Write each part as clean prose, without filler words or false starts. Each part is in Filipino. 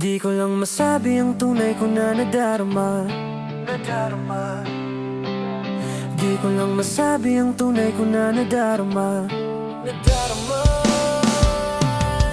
Di ko lang masabi ang tunay ko na nadarama. Di ko lang masabi ang tunay ko na nadarama.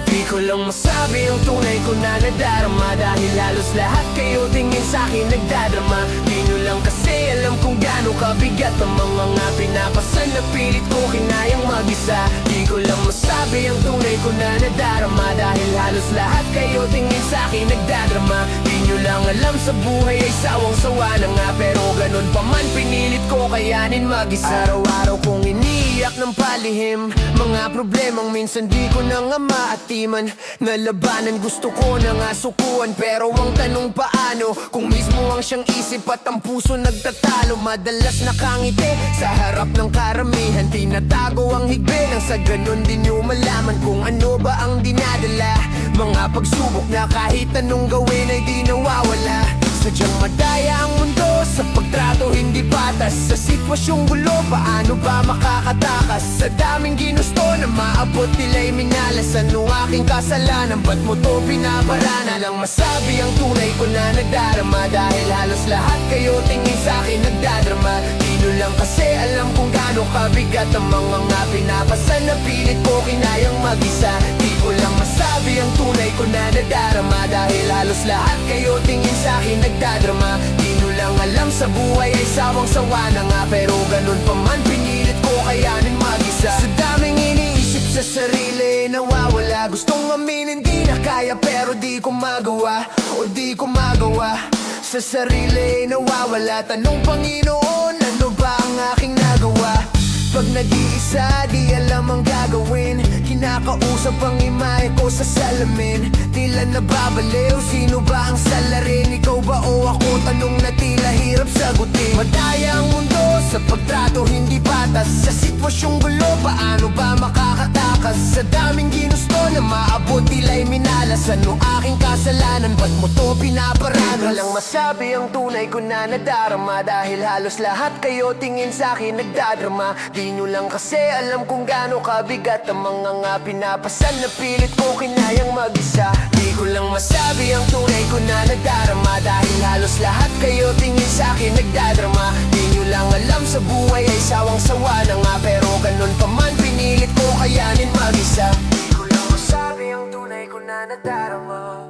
Di ko lang masabi ang tunay ko na nadarama, dahil halos lahat kayo tingin sa'kin nagdadrama. Di nyo lang kasi alam kung gaano kabigat ang mga pinapasan na pilit ko kinayang mag-isa. Di ko lang masabi ang tunay ko na nadarama, dahil halos lahat kayo tingin sa'kin nagdadrama. Di nyo lang alam sa buhay ay sawang-sawa na nga, pero ganun pa man pinilit ko kayanin mag-isa. Araw-araw kong iniiyak ng palihim, mga problemang minsan di ko na nga maatiman. Nalabanan gusto ko na nga sukuan, pero ang tanong paano kung mismo ang siyang isip at ang puso nagtatalo. Madalas nakangiti sa harap ng karamihan, tinatago ang higbe nang sa ganun di nyo malaman kung ano ba ang dinadala. Mga pagsubok na kahit anong gawin ay di nawawala. Sadyang madaya ang mundo sa pagtrato hindi patas. Sa sitwasyong gulo, paano ba makakatakas? Sa daming ginusto na maabot nila'y minalas. Ano aking kasalanan? Ba't mo to pinaparana? Lang masabi ang tunay ko na nagdarama, dahil halos lahat kayo tingin sa'kin nagdadrama. Di nyo lang kasi alam kung gaano kabigat ang mga pinapasan na pilit ko kinayang mag-isa. Di ko lang masabi ang tunay ko na nadarama, dahil halos lahat kayo tingin sa'kin nagdadrama. Di nyo lang alam sa buhay ay sawang-sawa na nga, pero ganun pa man pinilit ko kayanin mag-isa. Sa daming iniisip sa sarili nawawala, gustong aminin di na kaya pero di ko magawa, o di ko magawa. Sa sarili nawawala, tanong Panginoon, ano ba ang aking nagawa? Pag nag-iisa, di alam ang gagawin. Kinakausap ang imahe ko sa salamin, tila nababaliw, sino ba ang salarin? Ikaw ba o ako? Tanong na tila hirap sagutin. Madaya ang mundo sa pagtrato hindi patas. Sa sitwasyong gulo, paano ba makakatakas? Sa daming ginusto na maabot tila'y minalas. Ano aking kasalanan? Ba't mo to pinaparanas? Di ko lang masabi ang tunay ko na nadarama, dahil halos lahat kayo tingin sa'kin nagdadrama. Di nyo lang kasi alam kung gaano kabigat ang mga pinapasan na pilit ko kinayang mag-isa. Di ko lang masabi ang tunay ko na nadarama, dahil halos lahat kayo tingin sa'kin nagdadrama. Di nyo lang alam sa buhay ay sawang-sawa na nga, pero ganun pa man pinilit ko kayanin mag-isa. Di ko lang masabi ang tunay ko na nadarama.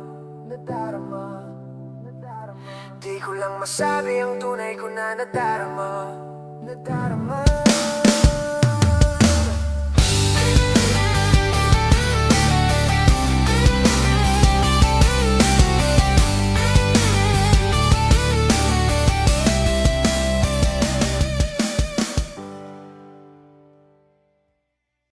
Di ko lang masabi ang tunay ko na nadarama.